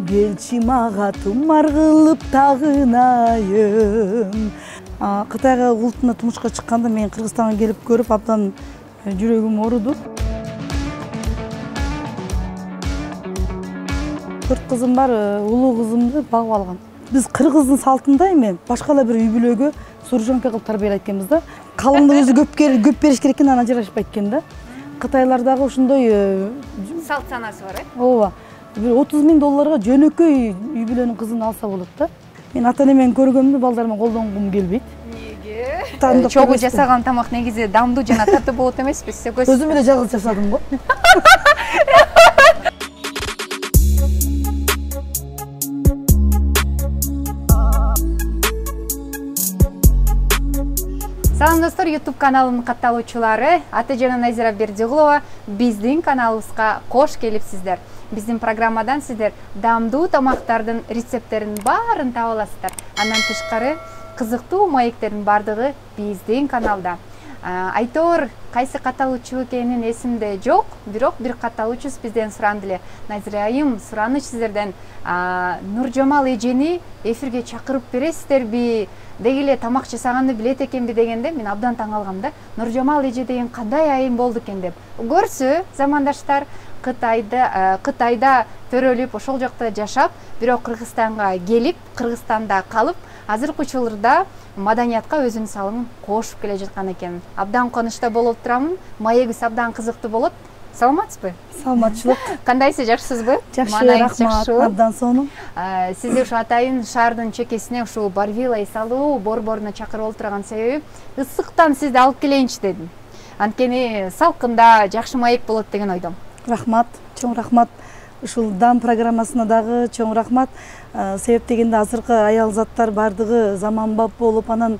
келчи мага тумар кылып тагынайын. Кытайга улутуна тумушка чыкканда мен Кыргызстанга келип көрүп абдан жүрөгүм ооруду. 4 кызым бар, улуу кызымды багып алгам. Биз кыргыздын салтында эми башка үй бүлөгө суржонка кылып тарбиялайт экенбиз да. Калыңдык өзү көп бериш керек экен, ана жарашпайт экен да. Кытайлардагы ошондой салт санасы бар, ооба. $30,000 жөнөкөй үй бүлөнүн кызын алса болот да. Мен ата-энемен көргөмдү балдарыма колдонгум келбейт. Неге? Чогуу жасаган тамак негизи дамдуу жана таттуу болот эмеспи? Өзүм эле жалгыз жасадым го. Салам достор, YouTube каналынын катталуучулары, Атажан Назира Бердигулова, биздин каналыбызга кош келипсиздер. Биздин программадан сиздер дамдуу тамактардын рецепттерин баарын таба аласыздар. Андан тышкары кызыктуу маектердин бардыгы биздин каналда. Айтор кайсы катталуучу экенин эсимде жок, бирок бир катталуучубуз бизден суранды эле. Назира айым, сураныч сиздерден Нуржамал эжени эфирге чакырып бересиздерби? Дегеле тамак жасаганды билет экенби дегенде мен абдан таң алгам да. Нуржамал эже деген кандай айым болду экен деп. Көрсө, замандаштар Кытайда төрөлүп, ошол жакта жашап, бирок Кыргызстанга келип, Кыргызстанда калып, азыркы учурларда маданиятка өзүнүн салымын кошуп келе жаткан экен. Абдан кубанычта болуп турамын. Маегибиз абдан кызыктуу болот. Саламатсызбы? Саламатчылык. Кандайсыз, жакшысызбы? Жакшы, рахмат. Абдан сонун. Сизди ушу атайын шаардын чекесине ушу Барвила эсалуу борборуна чакырып олтурган себеби ысыктан сизди алып келейинчи дедим. Анткени салкында жакшы маек болот деген ойдом. Рахмат, чоң рахмат. Ушул дам программасына дагы чоң рахмат. Себеп дегенде азыркы аял заттар бардыгы заманбап болуп, анан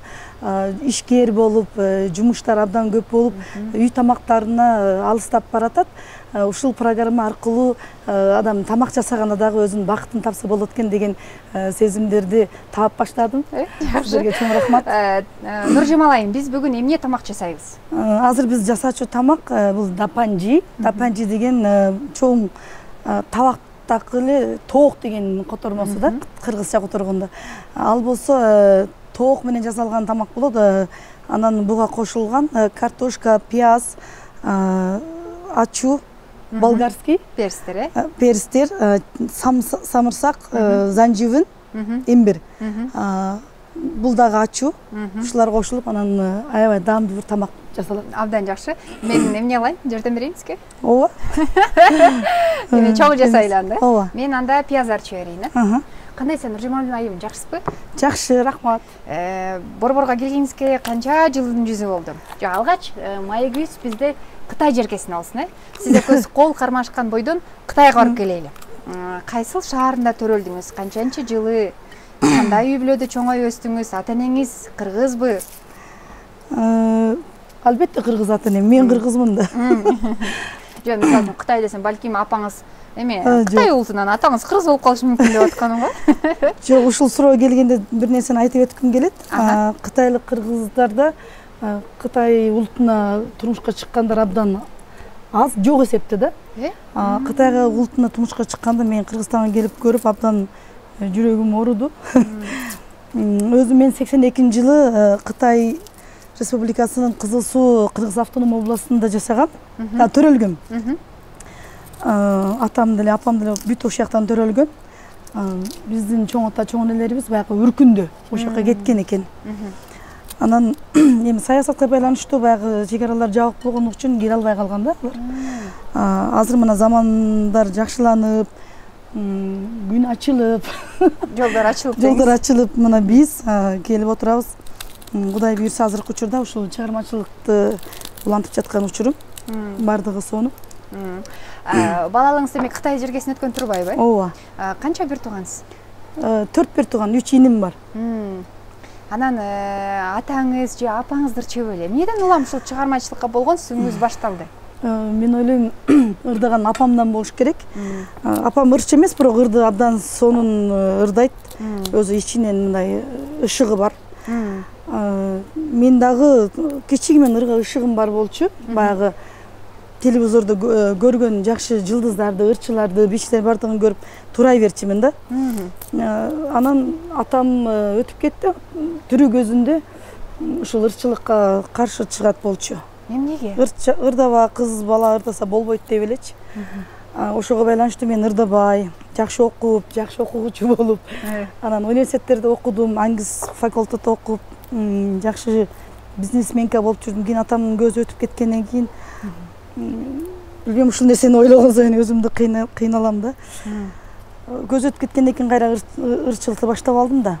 ишкер болуп, жумуштар абдан көп болуп, үй тамактарына алыстап баратат. Ушул программа аркылуу адам тамак жасаганда дагы өзүнүн бакытын тапса болот экен деген сезимдерди таап баштадым. Сизерге чоң рахмат. Нуржамал айым, биз бүгүн эмне тамак жасайбыз? Азыр биз жасаачу тамак бул дапанжи. Дапанжи деген чоң табактагы эле тоок деген котормосу да, кыргызча которгондо. Ал болсо тоок менен жасалган тамак болот. Анан буга кошулган картошка, пияз, ачуу, болгарский перстер, перстер, самырсак, занжевин, имбир. Бул дагы ачуу. Ушулар кошулуп, анан аябай даамдуу бир тамак жасалат. Абдан жакшы. Мен эмне кылайын? Жардам берейин сизге? Ооба. Эми чогуу жасайлы анда. Ооба. Мен анда пияз арчып берейин, Кандайсың, Нуржамал айым, жакшысызбы? Жакшы, рахмат. Борборго келгениңизге канча жылдын жүзү болду? Жок, алгач маегибиз бизде Кытай жеркесине алсын, Сиз экөөбүз кол кармашкан бойдон Кытайга барып келели. Кайсыл шаарында төрөлдүңүз? Канчанчы жылы? Кандай үй бүлөдө чоңоюп өстүңүз? Ата-энеңиз кыргызбы? Албетте кыргыз ата-энем. Мен кыргызмын да. Жок, мисалы Кытай десем, балким апаңыз эме Кытай улутунан атаңыз кыргыз болуп калышы мүмкүн деп атканым го. Жок, ушул суроо келгенде бир нерсени айтып өткүм келет. Кытайлык кыргыздарда Кытай улутуна турмушка чыккандар абдан аз, жок эсепте да. Кытайга улутуна турмушка чыкканда мен Кыргызстанга келип көрүп абдан жүрөгүм ооруду. Өзүм мен 82-жылы Кытай Республикасынын Кызыл Суу Кыргыз автоном областында жашагам, төрөлгөм. Атам деле, апам деле бүт ошол жактан төрөлгөн. Биздин чоң ата, чоң энелерибиз баягы Үркүндө ошол жака кеткен экен. Анан эми саясатка байланыштуу баягы чек аралар жабык болгон үчүн келе албай калган да. Азыр мына замандар жакшыланып, күн ачылып, жолдор ачылып, мына биз келип отурабыз. Кудай буйрса азыркы учурда ушул чыгармачылыкты улантып жаткан учурум. Бардыгы сонуп. Балалыгыңыз эми Кытай жеркесине өткөн турбайбы? Ооба. Канча бир туугансыз? 4 бир тууган, 3 иним бар. Анан атаңыз же апаңыздырчы беле? Эмнеден улам ушул чыгармачылыкка болгон сүңгүңүз башталды? Мен ойлойм, ырдаган апамдан болуш керек. Апам ырчы эмес, бирок ырды абдан сонун ырдайт. Өзү ичинен мындай ышыгы бар. Мен дагы кичигимен ырга ышыгым бар болчу. Баягы телевизордо көргөн жакшы жылдыздарды, ырчыларды, бишчилер бардыгын көрүп турай берчимин да. Анан атам өтүп кетти. Тирүү көзүндө ушул ырчылыкка каршы чыгат болчу. Эмнеге? Ырдабай кыз бала ырдаса болбойт деп элечи. Ошого байланыштуу мен ырдабай, жакшы окуп, жакшы окугучу болуп, анан университеттерде окудум, ангиз факультетте окуп, жакшы бизнесменка болуп жүрдүм. Кийин атамдын көзү өтүп кеткенден кийин билбейм, ушул нерсени ойлогон сайын өзүмдү кыйналам да. Көзү өтүп кеткенден кийин кайра ырчылыкты баштап алдым да.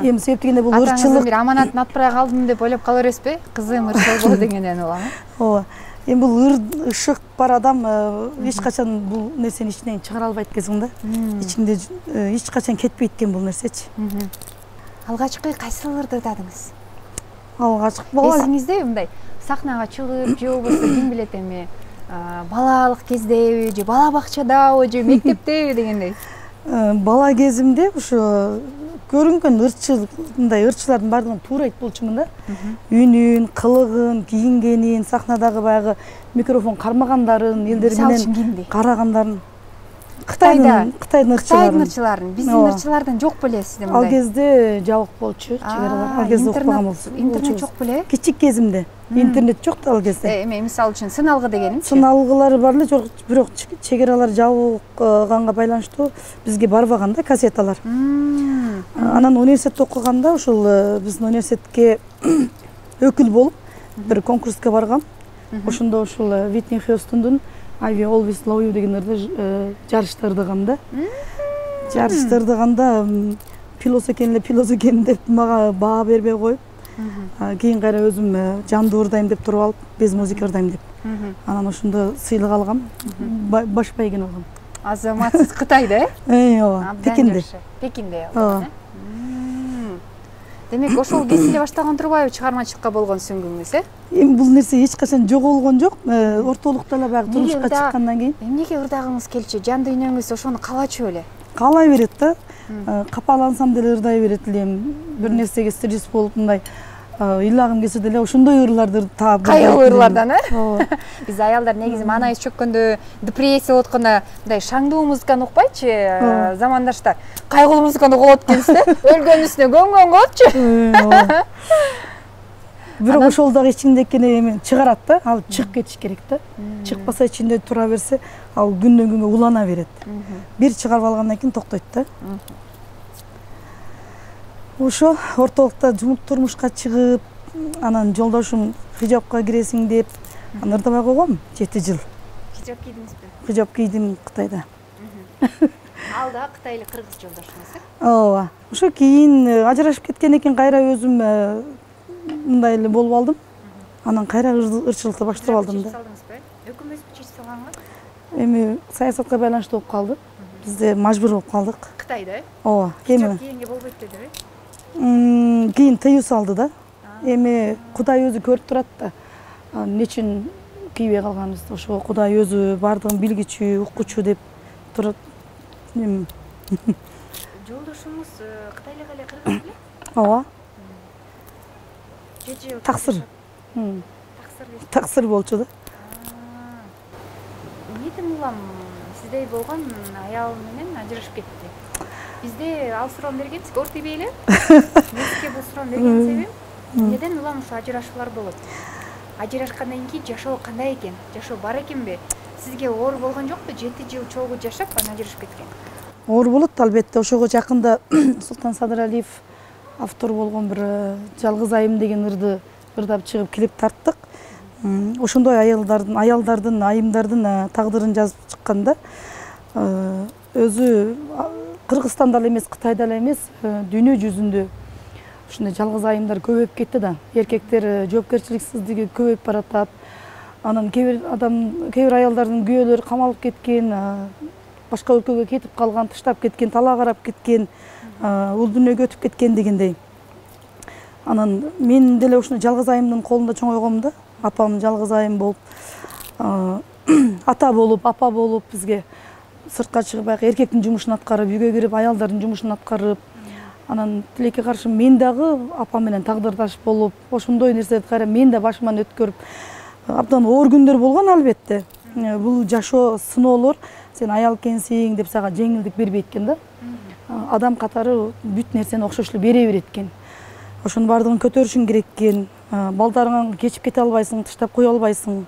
Эми себеп дегенде бул ырчылык бир аманатын атпай калдым деп ойлоп кала бересизби? Кызым ырчыл болду дегенден улам. Ооба. Эми бул ышык бар адам эч качан бул нерсени ичинен чыгара албайт экенсиң да. Ичинде эч качан кетпейт экен бул нерсечи. Алгачкы кайсыл ырды ырдадыңыз? Алгачкы бала эсиңизде мындай сахнага чыгып, же болбосо ким билет эми балалык кездеби, же бала бакчадабы, же мектептеби дегендей. Бала кезимде ушу көрүнгөн мындай ырчылардын баардыгын туура айтып болчумун да. Үнүн, кылыгын, кийингенин, сахнадагы баягы микрофон кармагандарын, элдер менен карагандарын. Кытайдын ырчыларын. Биздин ырчылардан жок беле сизде мындай. Ал кезде жабык болчу, чегералар. Ал кезде окуган болсу. Интернет жок беле? Кичик кезимде. Интернет жок ал кезде. Эми мисалы үчүн сыналгы дегенимчи. Сыналгылары бар эле, жок, бирок чегералар жабылганга байланыштуу бизге барбаган да кассеталар. Анан университетте окуганда ушул биздин университетке өкүл болуп бир конкурска баргам. Ошондо ушул Whitney Houston'дун I Will Always Love You деген ырды жарыштырдыгам да. Жарыштырдыганда пилос экен деп мага баа бербей коюп, кийин кайра өзүм жандуу ырдайм деп туруп алып, без музыка ырдайм деп. Анан ошондо сыйлык алгам, баш байгени алгам. Азаматсыз Кытайда, ооба, Пекинде. Пекинде. Демек, ошол кезинде баштаган турбайбы чыгармачылыкка болгон сүңгүңүз, Эми бул нерсе эч качан жоголгон жок. Ортолукта эле баягы турмушка чыккандан кийин. Эмнеге ырдагыңыз келчү? Жан дүйнөңүз ошону каалачу беле? Каалай берет да. Капалансам деле ырдай берет элем. Бир нерсеге стресс болуп мындай ыйлагым келсе деле ошондой ырларды таап. Кайгылуу ырлардан, Ооба. Биз аялдар негизи манайыбыз чөккөндө, депрессия болуп атканда мындай шаңдуу музыканы укпайчы, замандаштар. Кайгылуу музыканы угулат экенсиз, өлгөн үстүнө көңгөн коопчу. Бирок ошол дагы ичинде экени эми чыгарат да, ал чыгып кетиш керек да. Чыкпаса ичинде тура берсе, ал күндөн күнгө улана берет. Бир чыгарып алгандан кийин токтойт да. Ошо ортолукта турмушка чыгып, анан жолдошум хижапка киресиң деп, аны ырдабай койгом 7 жыл. Хижап кийдиңизби? Хижап кийдим Кытайда. Ал да кытайлык кыргыз жолдошуңуз, Ооба. Ошо кийин ажырашып кеткенден кийин кайра өзүм мындай эле болуп алдым. Анан кайра ырчылыкты баштап алдым да. Өкүмөт чечип салганбы? Эми саясатка байланыштуу болуп калды. Бизде мажбур болуп калдык. Кытайда? Ооба. Эми кийинге болбойт дедиби? Кийин тыюу салды да. Эми Кудай өзү көрүп турат да. Эмне үчүн кийбей калганыбызды. Ошо Кудай өзү бардыгын билгичү, уккучу деп турат. Жолдошуңуз кытайлык эле кыргыз беле? Ооба. Таксыр. Таксыр болчу да. Эмнеден улам сиздей болгон аял менен ажырашып кетти? Бизде ал суроону бергенбиз, ортойбей эле. Миске бул суроону берген себебим, эмнеден улам ушу ажырашуулар болот? Ажырашкандан кийин жашоо кандай экен? Жашоо бар экенби? Сизге оор болгон жокпу? 7 жыл чогуу жашап, анан ажырашып кеткен. Оор болот албетте. Ошого жакында Султан Садыралиев автор болгон бир Жалгыз айым деген ырды ырдап чыгып клип тарттык. Ошондой аялдардын, айымдардын тагдырын жазып чыкканда өзү Кыргызстанда эле эмес, Кытайда эле эмес, дүйнө жүзүндө ушундай жалгыз айымдар көбөйүп кетти да. Эркектер жоопкерчиликсиздиги көбөйүп баратат. Анан кээ бир аялдардын күйөөлөрү камалып кеткен, башка өлкөгө кетип калган, таштап кеткен, талаа карап кеткен, ул дүйнөгө өтүп кеткен дегендей. Анан мен деле ушуну жалгыз айымдын колунда чоңойгом да. Апам жалгыз айым болуп, ата болуп, апа болуп бизге сыртка чыгып, баягы эркектин жумушун аткарып, үйгө кирип, аялдардын жумушун аткарып, анан тилекке каршы мен дагы апам менен тагдырдаш болуп, ошондой нерселерди кайра мен да башыман өткөрүп, абдан оор күндөр болгон албетте. Бул жашоо сыноолор сен аял экенсиң деп сага жеңилдик бербейт экен да. Адам катары бүт нерсени окшош эле бере берет экен. Ошонун баардыгын көтөрүшүң керек экен. Балдарыңа кечип кете албайсың, таштап кое албайсың.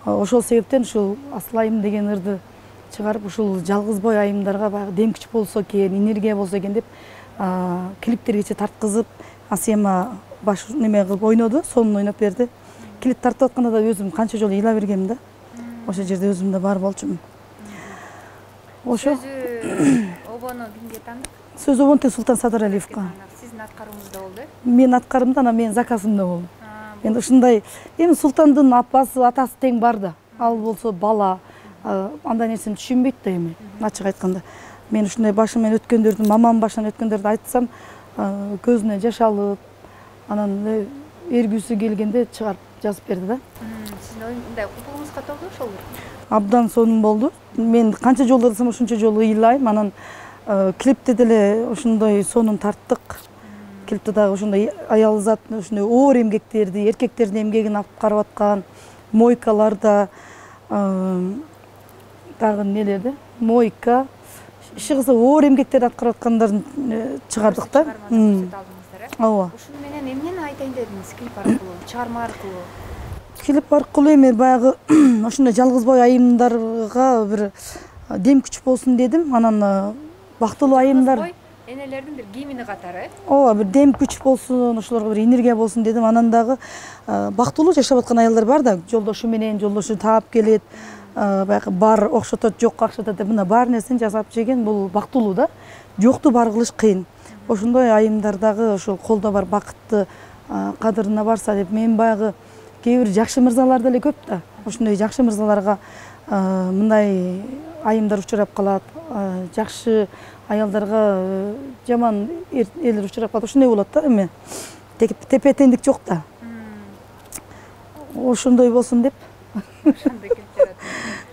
Ошол себептен ушул асыл айым деген ырды чыгарып ушул жалгыз бой айымдарга баягы дем күч болсо экен, энергия болсо экен деп клиптерге тарткызып, Асема баш неме кылып ойноду, сонун ойноп берди. Клип тартып атканда да өзүм канча жолу ыйла бергем да. Ошол жерде өзүм да бар болчумун. Ошо обону кимге тандык? Сөз обон Султан Садыралиевка. Сиздин аткарууңузда болду? Мен аткарымда анан менин заказымда болду. Енді ушундай эми Султандын апасы, атасы тең бар да. Ал болсо бала, андай нерсени түшүнбөйт да эми. Ачык айтканда, мен ушундай башыман өткөндөрдү, мамамдын башынан өткөндөрдү айтсам, көзүнө жаш алып, анан эргүүсү келгенде чыгарып жазып берди да. Сиздин мындай кубугуңуз каталды ошол? Абдан сонун болду. Мен канча жолу ырсам ошончо жолу ыйлайм. Анан клипте деле ошондой сонун тарттык. Клипте дагы ошондой аял зат ошондой оор эмгектерди, эркектердин эмгегин алып карап аткан, мойкаларда дагы нелерди? Мойка, иши оор эмгектерди аткарып аткандарын чыгардык да. Ооба. Ушун менен эмнени айтайын дедиңиз клип аркылуу, чыгарма аркылуу? Клип аркылуу эми баягы ошондой жалгыз бой айымдарга бир дем күч болсун дедим. Анан бактылуу айымдар энелердин бир кийимини катары. Ооба, бир дем күч болсун, ошолорго бир энергия болсун дедим. Анан дагы бактылуу жашап аткан аялдар бар да, жолдошу менен жолдошу таап келет, баягы бар окшотот, жок акчатат деп мына бар нерсени жасап жеген, бул бактылуу да. Жокту бар кылыш кыйын. Ошондой айымдар дагы ошол колдо бар бакытты кадырына барса деп, мен баягы кээ бир жакшы мырзалар деле көп да. Ошондой жакшы мырзаларга мындай айымдар учурап калат, жакшы аялдарга жаман элер учурап калат. Ошондой болот да эми. Тепе теңдик жок да. Ошондой болсун деп. Ошондой клип жараттым.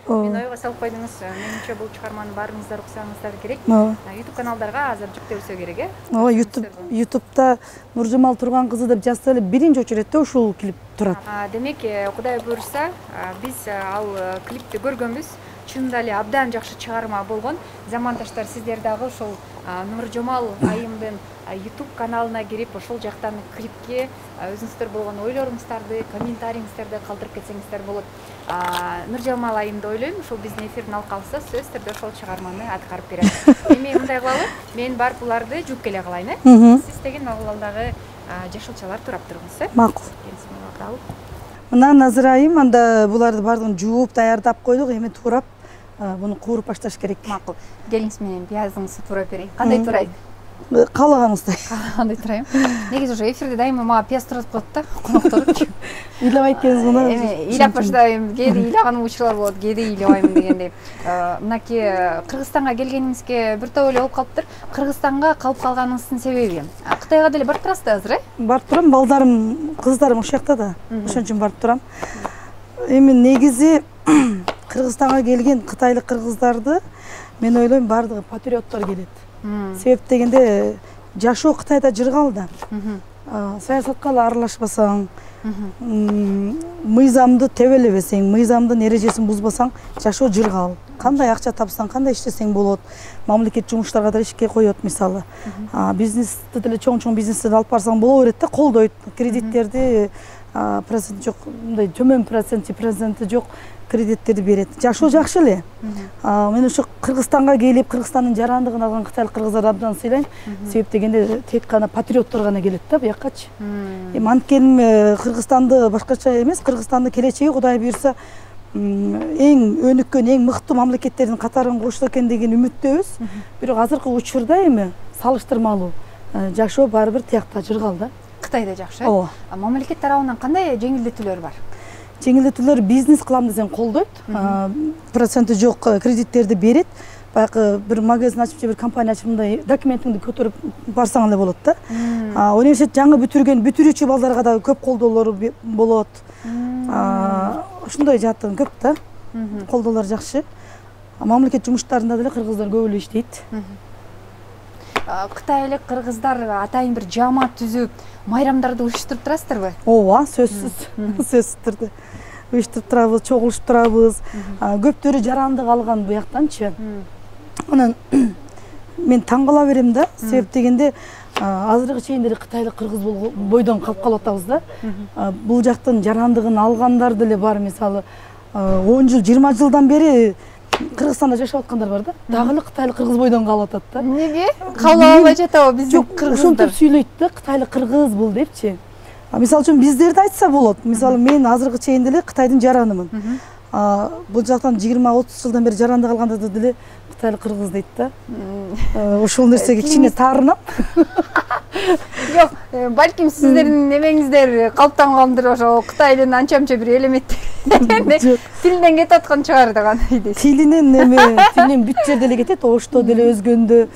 Мен ойго салып койдуңуз, менимче бул чыгарманы баарыңыздар уксаңыздар керек. YouTube каналдарга азыр жүктөлсө керек, э? Ооба, YouTube'да Нуржамал Турган кызы деп жазса эле биринчи очередде ушул клип турат. Демек, Кудай буйрса, биз ал клипти көргөнбүз. Чынында эле абдан жакшы чыгарма болгон. Замандаштар, сиздер дагы ошол Нуржамал айымдын YouTube каналына кирип, ошол жактан клипке өзүңүздөр болгон ойлоруңуздарды, комментарийиңиздерди калтырып кетсеңиздер болот. Нуржамал айымды ойлойм, ушул биздин эфирдин алкалыса сөзсүз түрдө ошол чыгарманы аткарып берет. Эми мындай кылалы, мен барып буларды жууп келе калайын, э? Сиз деген абалдагы жашылчалар турап туруңуз, э? Макул. Мына Назира айым, анда буларды бардыгын жууп, даярдап койдук, эми турап буну кууруп башташ керек. Макул. Келиңиз менен пиязыңызды турап берейин. Кандай турайын? Каалаганыңыздай. Кандай турайм? Негизи уже эфирде дайыма мага пияз туратып коет да, конокторчу. Ыйлабайт экенсиз мына. Эми ыйлап баштайм, кээде ыйлаганым учурлар болот, кээде ыйлабайм дегендей. Мынакей Кыргызстанга келгениңизге бир топ эле болуп калыптыр. Кыргызстанга калып калганыңыздын себеби? Кытайга деле барып турасыздар азыр, э? Барып турам, балдарым, кыздарым ошол жакта да. Ошон үчүн барып турам. Эми негизи Кыргызстанга келген кытайлык кыргыздарды мен ойлойм бардыгы патриоттор келет. Себеп дегенде жашоо Кытайда жыргал да. Саясатка эле аралашпасаң, мыйзамды тебелебесең, мыйзамдын эрежесин бузбасаң, жашоо жыргал. Кандай акча тапсаң, кандай иштесең болот. Мамлекет жумуштарга да ишке коет мисалы. Бизнести деле чоң бизнести алып барсаң боло берет да, колдойт. Кредиттерди процент жок, мындай төмөн проценти жок кредиттерди берет. Жашоо жакшы эле. Мен ошо Кыргызстанга келип, Кыргызстандын жарандыгын алган кытайлык кыргыздарды абдан сыйлайм. Себеп дегенде тек гана патриоттор гана келет да буяккачы. Эми анткени Кыргызстанды башкача эмес, Кыргызстандын келечеги Кудай буйрса эң өнүккөн, эң мыкты мамлекеттердин катарына кошулат экен деген үмүттөбүз. Бирок азыркы учурда эми салыштырмалуу жашоо баары бир тиякта жыргал да. Кытайда жакшы. Ооба. Мамлекет тарабынан кандай жеңилдетүүлөр бар? Жеңилдетүүлөр бизнес кылам десең колдойт. Проценти жок кредиттерди берет. Баягы бир магазин ачып же бир компания ачып мындай документиңди көтөрүп барсаң эле болот да. Университет жаңы бүтүрүүчү балдарга да көп колдоолор болот. Ошондой жааттан көп да. Колдоолор жакшы. Мамлекет жумуштарында деле кыргыздар көп эле иштейт. Кытайлык кыргыздар атайын бир жаамат түзүп, майрамдарды уюштуруп турасыздарбы? Ооба, сөзсүз түрдө. уюштуруп турабыз, чогулушуп турабыз. Көптөрү жарандык алган буяктанчы. Анан мен таң кала берем да, себеп дегенде азыркы чейин деле кытайлык кыргыз бойдон калып калып атабыз да. Бул жактан жарандыгын алгандар деле бар, мисалы 10 жыл, 20 жылдан бери Кыргызстанда жашап аткандар бар да. Дагы эле кытайлык кыргыз бойдон калып атат да. Неге? Кабыл албай жатабы биздин кыргыздар? Ошентип сүйлөйт да, кытайлык кыргыз бул депчи. Мисалы үчүн биздерди айтса болот. Мисалы мен азыркы чейин деле Кытайдын жаранымын. Бул жактан 20-30 жылдан бери жарандык алгандарды деле кытайлык кыргыз дейт да. Ошол нерсеге кичине таарынам. Жок, балким сиздердин немеңиздер калыптангандыр, ошо Кытайдын анча-мынча бир элементтер тилинен кетип аткан чыгар деп кандай. Тилинен бүт жерде эле кетет, ошто деле өзгөндө,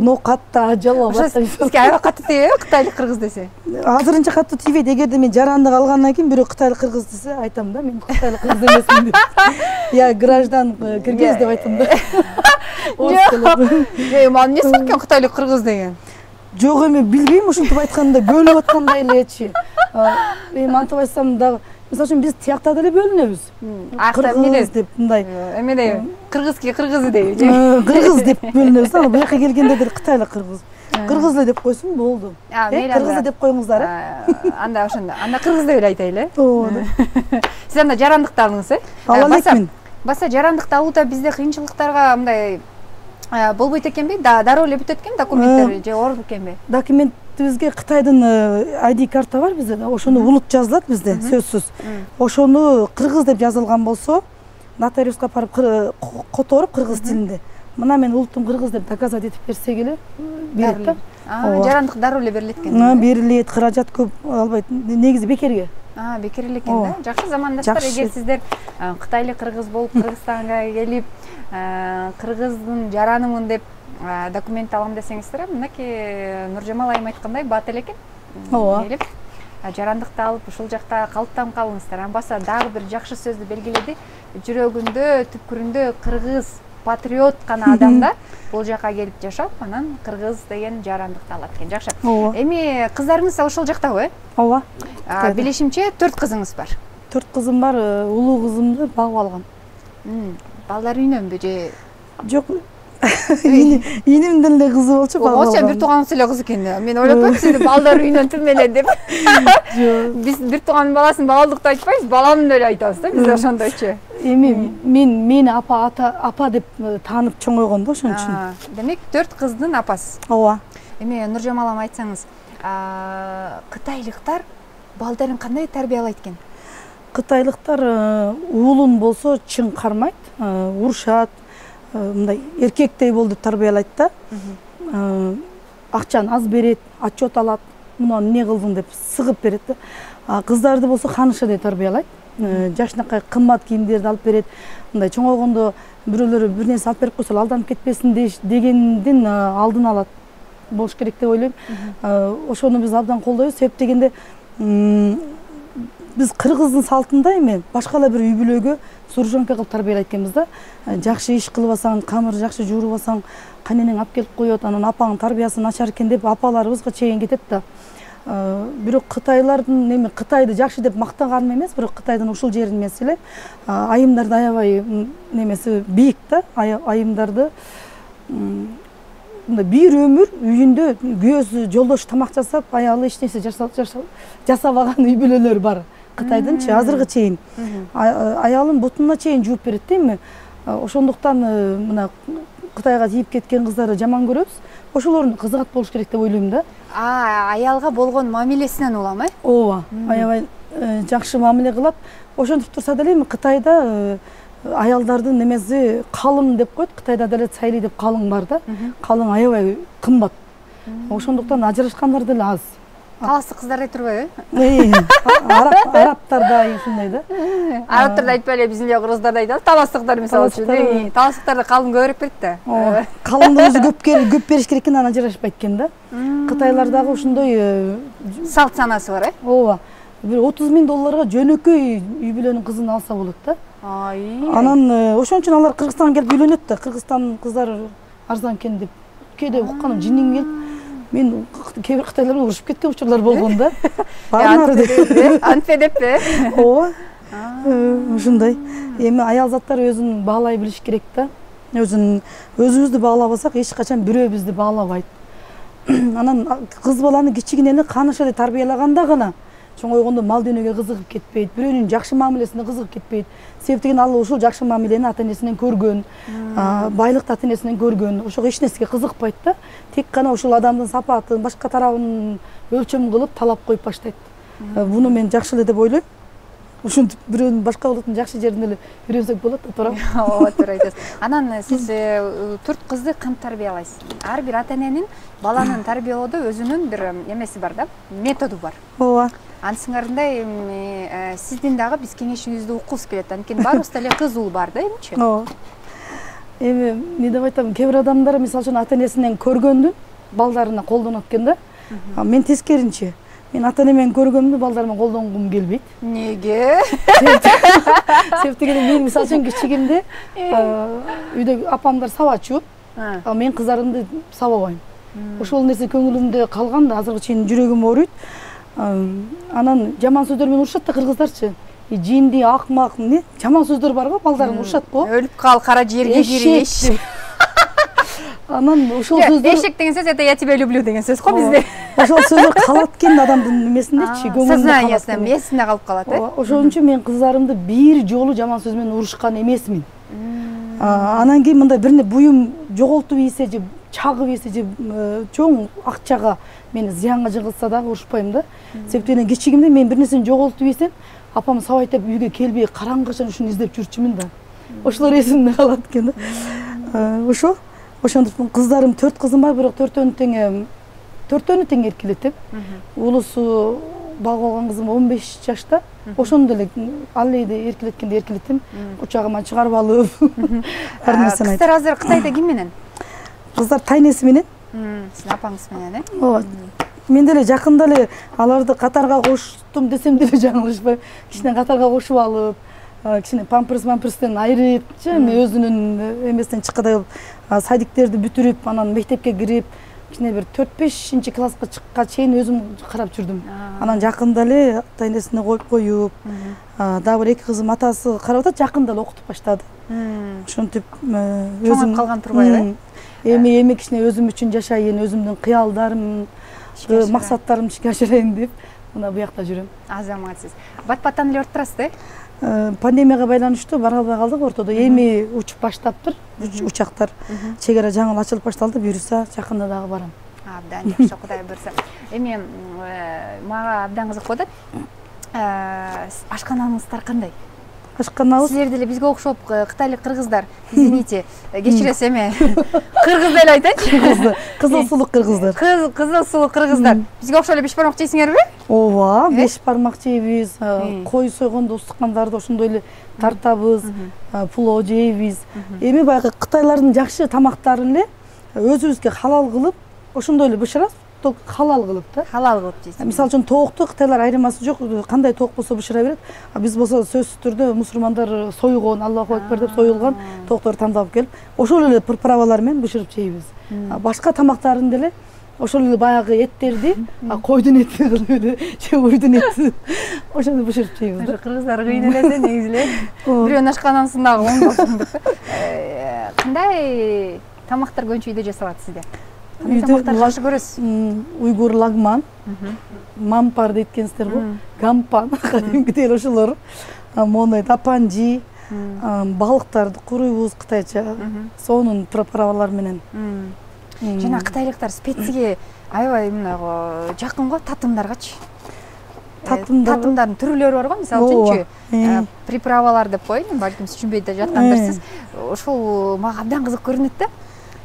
нокатта, жалабатта. Сизге аябай катуу тийби кытайлык кыргыз десе? Азырынча катуу тийбейт. Эгерде мен жарандык алгандан кийин бирөө кытайлык кыргыз десе, айтам да, мен кытайлык кыргыз эмесмин деп. Я граждан киргиз деп айтам да. Жок, эмне экен кытайлык кыргыз деген? Жок, эми билбейм, ушинтип айтканда бөлүп аткандай элечи. Эми антип айтсам дагы, мисалы үчүн биз тиякта деле бөлүнөбүз. Кыргыз деп мындай. Эмне кыргызки кыргызы дейби. Кыргыз деп бөлүнөбүз. Аны буяка келгенде деле кытайлык кыргыз. Кыргыз эле деп койсун болду. Кыргыз деп коюңуздар. Анда ошондо. Анда кыргыз деп эле айтайлы. Ооба. Сиз анда жарандыкты алдыңыз, Ала элекмин. Баса жарандыкты алууда бизде кыйынчылыктарга мындай болбойт экенби? Дароо эле бүтөт экен документтер же оор экенби? Документибизге Кытайдын ID карта бар бизде, ошону улут жазылат бизде, сөзсүз. Ошону кыргыз деп жазылган болсо, нотариуска барып которуп кыргыз тилинде. Мына мен улутум кыргыз деп доказать этип берсек эле берет да. Жарандык дароо эле берилет экен. Берилет, каражат көп албайт. Негизи бекерге. Бекер эле экен да. Жакшы замандаштар, эгер сиздер кытайлык кыргыз болуп Кыргызстанга келип, кыргыздын жаранымын деп документ алам десеңиздер, мынакей Нуржамал айым айткандай бат эле экен. Келип, жарандыкты алып ушул жакта калыптанып калыңыздар. Анбаса дагы бир жакшы сөздү белгиледи. Жүрөгүндө, түпкүрүндө кыргыз патриот гана адамдар бул жака келип жашап, анан кыргыз деген жарандыкты алат экен. Жакшы. Эми кыздарыңыз ошол жактабы? Ооба. Билишимче 4 кызыңыз бар. 4 кызым бар, улуу кызымды багып алгам. Балдар үйнөнбү же? Жок. Ийнимдин эле кызы болчу, багып алгам. Сен бир тууганыңыз эле кыз экен. Мен ойлоп атам сизди балдар үйнөнтүм эле деп. Биз бир туугандын баласын багалдыкты айтпайбыз, баламын эле айтабыз да, биз ошондойчу. Эми мени апа деп таанып чоңойгон да, ошон үчүн. Демек 4 кыздын апасыз. Ооба. Эми Нуржамал апа айтсаңыз, кытайлыктар балдарын кандай тарбиялайт экен? Кытайлыктар уулун болсо чың кармайт, урушат, мындай эркектей бол деп тарбиялайт да. Акчаны аз берет, отчет алат, муну эмне кылдың деп сыгып берет да. Кыздарды болсо ханыша деп тарбиялайт. Жакшынакай кымбат кийимдерди алып берет. Мындай чоңойгондо бирөөлөрү бир нерсе алып берип койсо алданып кетпесин дегендин алдын алат болуш керек деп ойлойм. Ошону биз абдан колдойбуз. Себеп дегенде биз кыргыздын салтында эми башка эле бир үй бүлөгө суржонка кылып тарбиялайт экенбиз да. Жакшы иш кылбасаң, камыр жакшы жуурбасаң, каненең алып келип коет, анан апаңдын тарбиясы начар экен деп апаларыбызга чейин кетет да. Бирок Кытайлардын эми Кытайды жакшы деп мактаганым эмес, бирок Кытайдын ушул жерин мен силем. Айымдарды аябай немеси бийик да, айымдарды бир өмүр үйүндө күйөөсү жолдош тамак жасап, аялы эч нерсе жасабаган үй бүлөлөр бар. Кытайдынчы азыркы чейин аялын бутуна чейин жууп берет да эми. Ошондуктан мына Кытайга тийип кеткен кыздарды жаман көрөбүз. Ошолордун кызыгат болуш керек деп ойлойм да. Аялга болгон мамилесинен улам, Ооба, аябай жакшы мамиле кылат. Ошентип турса деле эми Кытайда аялдардын немеси калың деп коет. Кытайда деле цайли деп калың бар да. Калың аябай кымбат. Ошондуктан ажырашкандар деле аз. Каласы кыздар турбайбы? Арабтарда ушундай да. Арабтарда айтпай эле биздин эле кыргыздарда айтат. Таластыктар мисалы үчүн. Таластыктарда калың көбүрөөк берет да. Калыңды өзү көп бериш керек экен, анан ажырашпайт экен да. Кытайлардагы ушундай салт санасы бар, Ооба. Бир $30,000 жөнөкөй үй бүлөнүн кызын алса болот да. Анан ошон үчүн алар Кыргызстанга келип үйлөнөт да. Кыргызстандын кыздары арзан экен деп. Кээде укканым жиниң келип, мен кээ бир кытайлар урушуп кеткен учурлар болгон да. Антпе деппи? Ооба. ушундай. Эми аял заттар өзүн баалай билиш керек да. Өзүбүздү баалабасак эч качан бирөө бизди баалабайт. Анан кыз баланы кичигинен канышады тарбиялаганда гана чоңойгондо мал дүйнөгө кызыгып кетпейт, бирөөнүн жакшы мамилесине кызыгып кетпейт. Себептен ал ушул жакшы мамилени ата-энесинен көргөн, байлыкты ата-энесинен көргөн, ошого эч нерсеге кызыкпайт да. Тек гана ушул адамдын сапатын, башка тарабын өлчөм кылып талап коюп баштайт. Буну мен жакшы эле деп ойлойм. Ушинтип бирөөнүн башка болотун жакшы жерин эле үйрөнсөк болот да, туура. Ооба, туура айтасыз. Анан сиз 4 кызды кантип тарбиялайсыз? Ар бир ата-эненин баланын тарбиялоодо өзүнүн бир эмеси бар да, методу бар. Ооба. Анысыңарындай сиздин дагы биз кеңешиңизди уккубуз келет. Анткени баарыбызда эле кыз уул бар да, эмчи? Ооба. Эми эмне деп айтам, кээ бир адамдар мисалы үчүн ата-энесинен көргөндүн балдарына колдонот экен да. Мен тескеринче. Мен ата-энемен көргөндү балдарыма колдонгум келбейт. Неге? Себептен мен мисалы үчүн кичигимде үйдө апамдар сабачу, мен кыздарымды сабабайм. Ошол нерсе көңүлүмдө калган да, азыркы чейин жүрөгүм ооруйт. Анан жаман сөздөр менен урушат да кыргыздарчы. Жинди, акмак, эмне? Жаман сөздөр бар го, балдарын урушат го. Өлүп кал, кара жерге кир, эшек. Анан ошол сөздөр эшек деген сөз это я тебя люблю деген сөз го бизде. Ошол сөздөр калат экен адамдын эмесиндечи, көңүлүндө сознаниясында, эсинде калып калат, э? Ошон үчүн мен кыздарымды бир жолу жаман сөз менен урушкан эмесмин. Анан кийин мындай бирне буюм жоголтуп ийсе же чагып ийсе же чоң акчага мени зыянга жыгылса дагы урушпайм да. Себептен кичигимде мен бир нерсени жоголтуп ийсем, апам сабайт деп үйгө келбей караңгычан ушуну издеп жүрчүмүн да. Ошолор эсимде калат экен да. Ошондуктан кыздарым 4 кызым бар, бирок 4-өнү тең эркелетем. Улусу бал болгон кызым 15 жашта. Ошондо эле ал эле эркелеткенде эркелетем. Учагыма чыгарып алып. Кыздар азыр Кытайда ким менен? Кыздар тайнеси менен. Сиздин апаңыз менен, э? Ооба. Мен деле жакында эле аларды катарга коштум десем деле жаңылышпайм. Кичине катарга кошуп алып, кичине памперстен айырыпчы, өзүнүн эмесинен чыккандай садиктерди бүтүрүп, анан мектепке кирип, кичине бир 4-5 класска чыкка чейин өзүм карап жүрдүм. Анан жакында эле ата-энесине коюп, дагы бир 2 кызым атасы карап атат, жакында эле окутуп баштады. Ошентип өзүм калган турбайбы? Эми кичине өзүм үчүн жашайын, өзүмдүн кыялдарым, максаттарым ишке ашырайын деп, мына буякта жүрөм. Азаматсыз. Бат-баттан эле отурасыз, э? Пандемияга байланыштуу бара албай калдык ортодо. Эми учуп баштаптыр, учактар. Чек ара жаңы ачылып башталды, буюрса жакында дагы барам. Абдан жакшы, Кудай буйрса. Эми мага абдан кызык болуп атат. Ашканаңыздар кандай? Ашканабыз силер деле бизге окшоп кытайлык кыргыздар, извините, кечиресиз эме кыргыз эле айтайынчы. Кызыл сулук кыргыздар. Кызыл сулук кыргыздар. Бизге окшоп эле беш бармак жейсиңерби? Ооба, беш бармак жейбиз, кой сойгондо устукандарды ошондой эле тартабыз, пулоо жейбиз. Эми баягы кытайлардын жакшы тамактарын эле өзүбүзгө халал кылып, ошондой эле бышырабыз. Только халал кылып да. Халал кылып жейсиз. Мисалы үчүн тоокту кытайлар айырмасы жок, кандай тоок болсо бышыра берет. Биз болсо сөзсүз түрдө мусулмандар сойгон, Аллаху акбар деп союлган тоокторду тандап келип, ошол эле приправалар менен бышырып жейбиз. Башка тамактарын деле ошол эле баягы эттерди, койдун эти кылып эле, же уйдун эти ошону бышырып жейбиз. Кыргыздар кыйын эле негизи эле. Бирөөнүн ашканансын дагы оңдосун деп. Кандай тамактар көбүнчө үйдө жасалат сизде? Тамактар жакшы көрөсүз? Уйгур лагман, мампар дейткенсиздер го, гампан, кадимкидей ошолор, моной тапанжи, балыктарды куруйбуз кытайча, сонун приправалар менен. Жана кытайлыктар специяге аябай мына жакын го татымдаргачы. Татымдардын түрлөрү бар го, мисалы үчүнчү приправалар деп коеюн, балким сиз түшүнбөй да жаткандырсыз. Ошол мага абдан кызык көрүнөт да.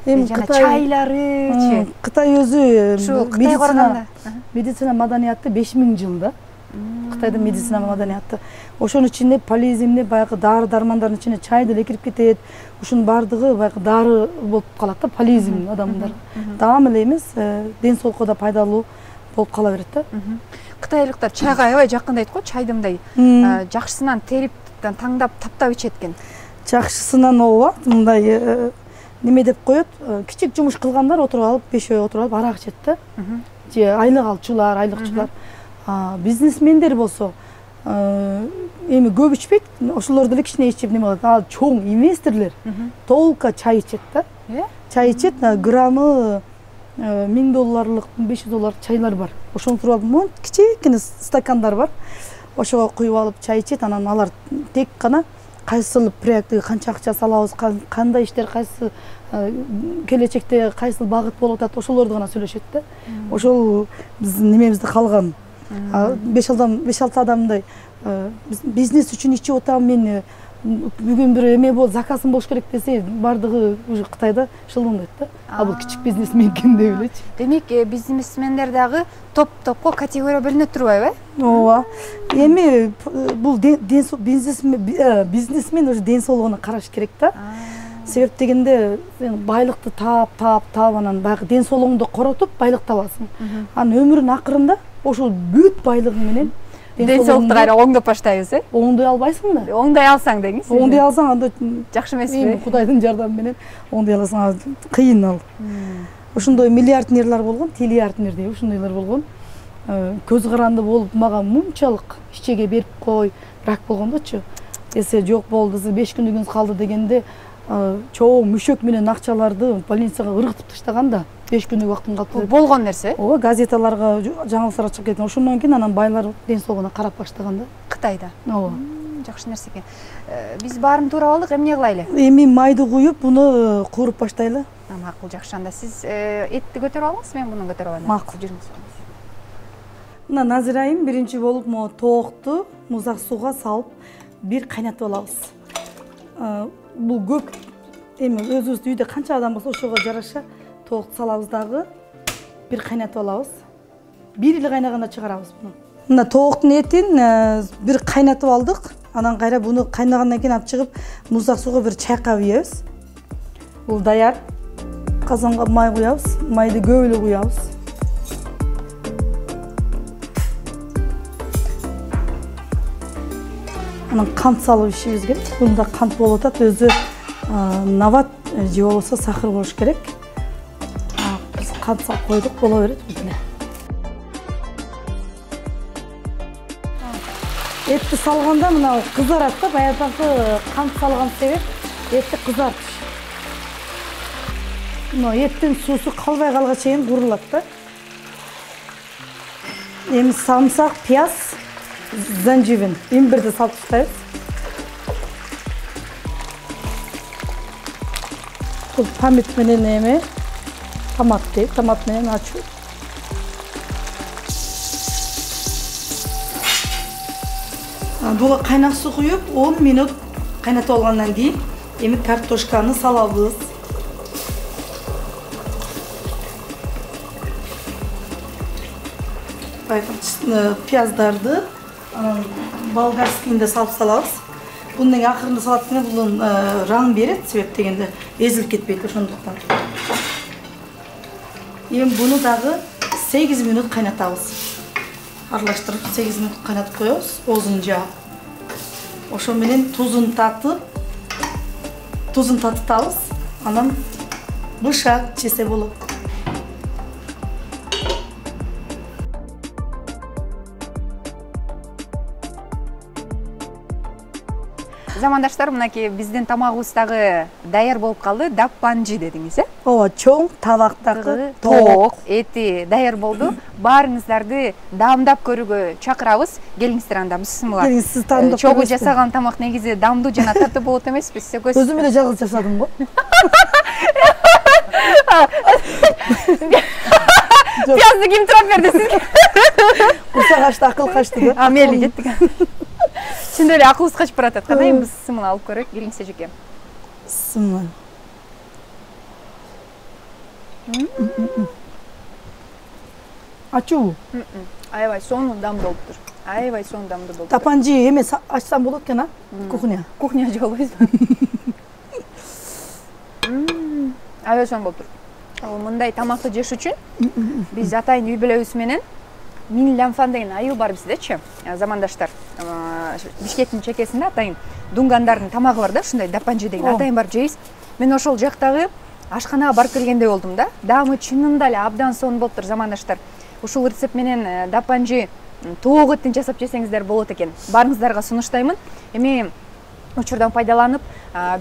Жана чайларычы. Кытай өзү медицина маданияты 5000 жылда. Кытайдын медицина маданияты. Ошонун ичинде полизимде баягы дары дармандардын ичине чай деле кирип кетет. Ушунун бардыгы баягы дары болуп калат да, полизим адамдар. Даам эле эмес, ден соолукка да пайдалуу болуп кала берет да. Кытайлыктар чайга аябай жакын дейт го, чайды мындай жакшысынан терип таңдап таптап ичет экен. Жакшысынан ооба, мындай неме деп коет, кичик жумуш кылгандар отуруп алып, бешөө отуруп алып арак ичет да. Же айлык алчулар, айлыкчылар. Бизнесмендер болсо, эми көп ичпейт, ошолор деле кичине ичип неме кылат. Ал чоң инвесторлор толка чай ичет да. Чай ичет, граммы $1000, $500 чайлар бар. Ошону туруп алып, кичиккене стакандар бар. Ошого куюп алып чай ичет, анан алар тек гана кайсыл проектке канча акча салабыз, кандай иштер, кайсы келечекте кайсыл багыт болуп атат, ошолорду гана сүйлөшөт да. Ошол биздин немебизде калган. 5-6 адамдай бизнес үчүн ичип отам, мен бүгүн бир эме бол, заказым болуш керек десе, бардыгы уже Кытайда шылдыңдайт да. А бул кичик бизнесмен экен деп элечи. Демек, бизнесмендер дагы топ-топко категория бөлүнүп турбайбы? Ооба. Эми бул бизнесмен уже ден соолугуна караш керек да. Себеп дегенде байлыкты таап анан баягы ден соолугуңду коротуп байлык табасың. Анан өмүрүнүн акырында ошол бүт байлыгың менен ден соолукту кайра оңдоп баштайбыз, оңдой албайсың да. Оңдой алсаң деңиз. Оңдой алсаң анда жакшы эмеспи? Кудайдын жардамы менен оңдой аласың, кыйын ал. Ошондой миллиарднерлер болгон, триллиарднер деп ошондойлор болгон. Көз каранды болуп мага мынчалык ичеге берип кой, рак болгондочу. Эсе жок болду, 5 күнүгүнүз калды дегенде чоң мүшөк менен акчаларды больницага ыргытып таштаган да. 5 күнүк убактым калды. Болгон нерсе? Ооба, газеталарга жаңылыктар чыгып кеткен. Ошондон кийин анан байлар ден соолугуна карап баштаган да. Кытайда. Ооба. Жакшы нерсе экен. Биз баарын туура алдык, эмне кылайлы? Эми майды куюп, буну кууруп баштайлы. Макул, жакшы. Анда сиз этти көтөрүп алыңыз, мен муну көтөрүп алам. Макул. Мына Назирайым биринчи болуп мо тоокту музак сууга салып бир кайнатып алабыз. Бул көп эми өзүбүздүн үйдө канча адам болсо ошого жараша тоокты салабыз дагы бир кайнатып алабыз. Бир эле кайнаганда чыгарабыз буну. Мына тооктун этин бир кайнатып алдык. Анан кайра буну кайнагандан кийин алып чыгып музак сууга бир чайкап ийебиз. Бул даяр. Казанга май куябыз. Майды көп эле куябыз. Анан кант салып ичишибиз керек. Бунда кант болуп атат, өзү нават же болбосо сахар болуш керек. Биз кант салып койдук, боло берет бул деле. Этти салганда мына кызарат да, баягы кант салган себеп этти кызартыш. Мына эттин суусу калбай калганга чейин курулат да. Эми самсак, пияз, занжевин имбирди салып таштайбыз. Бул памит менен эме томат дейт, томат менен ачуу. Буга кайнак суу куюп 10 минут кайнатып алгандан кийин эми картошканы салабыз. Пияздарды болгарскийинде салып салабыз. Бунун акырында салат менен бул раң берет, себеп дегенде эзилип кетпейт ошондуктан. Эми буну дагы 8 минут кайнатабыз. Аралаштырып 8 минут кайнатып коебуз, оозун жаап. Ошо менен тузун татытабыз. Анан бышак жесе болот. Замандаштар, мынакей биздин тамагыбыз дагы даяр болуп калды. Даппанжи дедиңиз, э? Ооба, чоң табактагы тоок эти даяр болду. Баарыңыздарды даамдап көрүүгө чакырабыз. Келиңиздер анда, бисмилла. Келиңиз, сиз даамдап көрүңүз. Чогуу жасаган тамак негизи даамдуу жана таттуу болот эмеспи? Өзүм эле жалгыз жасадым го. Пиязды ким турап берди сизге? Курсак ачты, акыл качты да. Мели кеттик. Чындап эле акылыбыз качып баратат. Кандай эми бисмилла алып көрөйүк. Келиңиз эжеке. Бисмилла. Ачуу. Аябай сонун даамдуу болуптур. Аябай сонун даамдуу болуптур. Тапанжи эме ачсам болот экен, а? Кухня. Кухня же болбойсузбу? Аябай сонун болуптур. Мындай тамакты жеш үчүн биз атайын үй бүлөбүз менен Мин Лянфан деген айыл бар биздечи, замандаштар. Бишкектин чекесинде атайын дунгандардын тамагы бар да, ушундай дапанжи деген атайын бар жейбиз. Мен ошол жактагы ашканага барып келгендей болдум да. Даамы чынында эле абдан сонун болуптур, замандаштар. Ушул рецепт менен дапанжи тоогөттүн жасап жесеңиздер болот экен. Барыңыздарга сунуштаймын. Эми учурдан пайдаланып,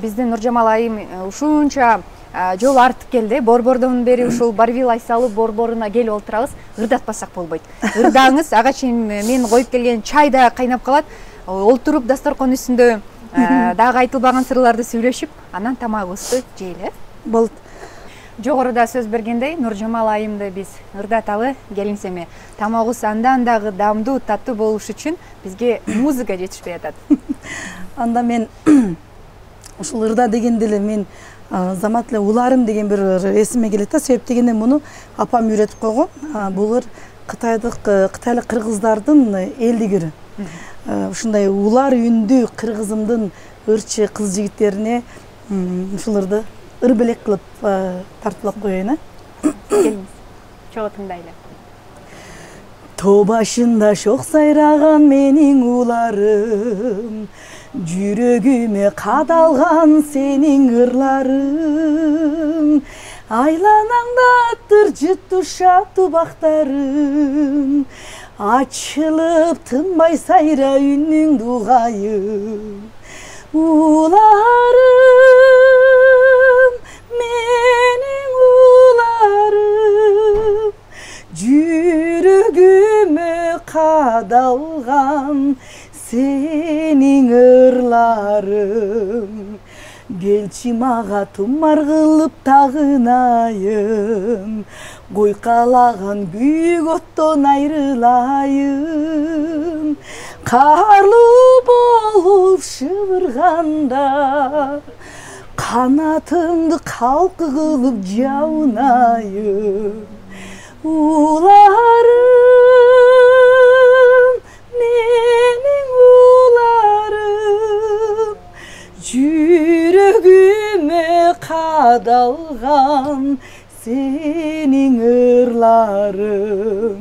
биздин Нуржамал айым ушунча жол артып келди. Борбордон бери ушул Барвил Айсалы борборуна келип олтурабыз. Ырдатпасак болбойт. Ырдаңыз, ага чейин мен коюп келген чай да кайнап калат. Олтуруп дасторкон үстүндө дагы айтылбаган сырларды сүйлөшүп, анан тамагыбызды жейли. Болот. Жогоруда сөз бергендей, Нуржамал айымды биз ырдаталы. Келиңиз эми. Тамагыбыз андан дагы дамдуу, таттуу болуш үчүн бизге музыка жетишпей атат. Анда мен ушул ырда дегенде эле мен замат эле уларым деген бир эсиме келет да. Себеп дегенде муну апам үйрөтүп койгон. Бул ыр кытайлык кыргыздардын элдик ыры. Ушундай улар үндүү кыргызымдын ырчы кыз жигиттерине ушул ырды ыр белек кылып тартуулап коеюн. Келиңиз. Чогуу тыңдайлы. Тоо башында шок сайраган менин уларым, жүрөгүмө кадалган сенин ырларың, айланаңда тыржыттуу шаттуу бактарың, ачылып тынбай сайра үнүң дугайым. Уларым, менин уларым, жүрөгүмө кадалган сенин ырларың, келчи мага тумар кылып тагынайын, койкалаган күйүк оттон айрылайын, карлуу болуп шыбырганда канатымды калкы кылып жаунайын. Уларым, менин уларым, жүрөгүмө кадалган сенин ырларың,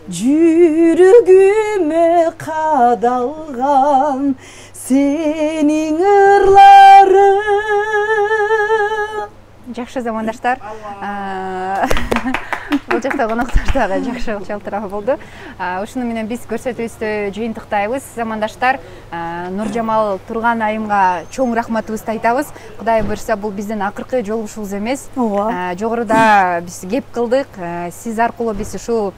жүрөгүмө кадалган сенин ырларың. Жакшы замандаштар. Бул жакта коноктор дагы жакшы чалтыраа болду. Ушуну менен биз көрсөтүүбүздү жыйынтыктайбыз. Замандаштар, Нуржамал Турган айымга чоң рахматыбызды айтабыз. Кудай буйрса, бул биздин акыркы жолугушуубуз эмес. Жогоруда биз кеп кылдык. Сиз аркылуу биз ушул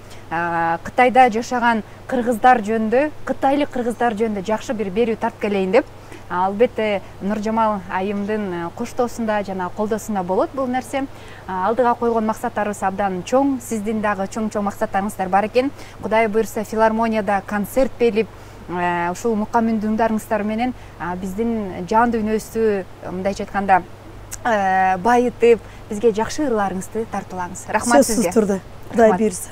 Кытайда жашаган кыргыздар жөнүндө, кытайлык кыргыздар жөнүндө жакшы бир берүү тартып келейин деп. Албетте Нуржамал айымдын коштоосунда жана колдоосунда болот бул нерсе. Алдыга койгон максаттарыбыз абдан чоң, сиздин дагы чоң-чоң максаттарыңыздар бар экен. Кудай буйрса, филармонияда концерт берип, ушул мукамминдуңдарыңыздар менен биздин жан дүйнөбүздү, мындайча айтканда, байытып, бизге жакшы ырларыңызды тартуулаңыз. Рахмат сизге. Сөзсүз турду. Кудай буйрса.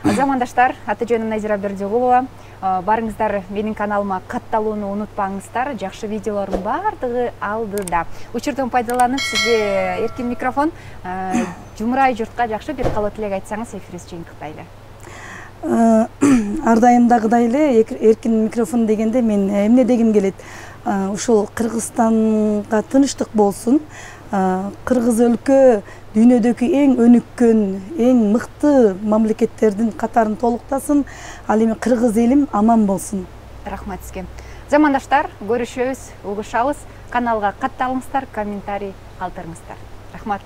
Замандаштар, аты жөнүм Назира Бердигулова. Барыңыздар менин каналыма катталууну унутпаңыздар. Жакшы видеолордун бардыгы алдыда. Учурдан пайдаланып, сизге эркин микрофон, жумурай журтка жакшы бир каалоо тилек айтсаңыз, эфирибизди жыйынтыктайлы. Ар дайымдагыдай эле эркин микрофон дегенде мен эмне дегим келет? Ушул Кыргызстанга тынчтык болсун. Кыргыз өлкө дүйнөдөгү эң өнүккөн, эң мыкты мамлекеттердин катарын толуктасын. Ал эми кыргыз элим аман болсун. Рахмат сизге. Замандаштар, көрүшөбүз, угушабыз. Каналга катталыңыздар, комментарий калтырыңыздар. Рахмат.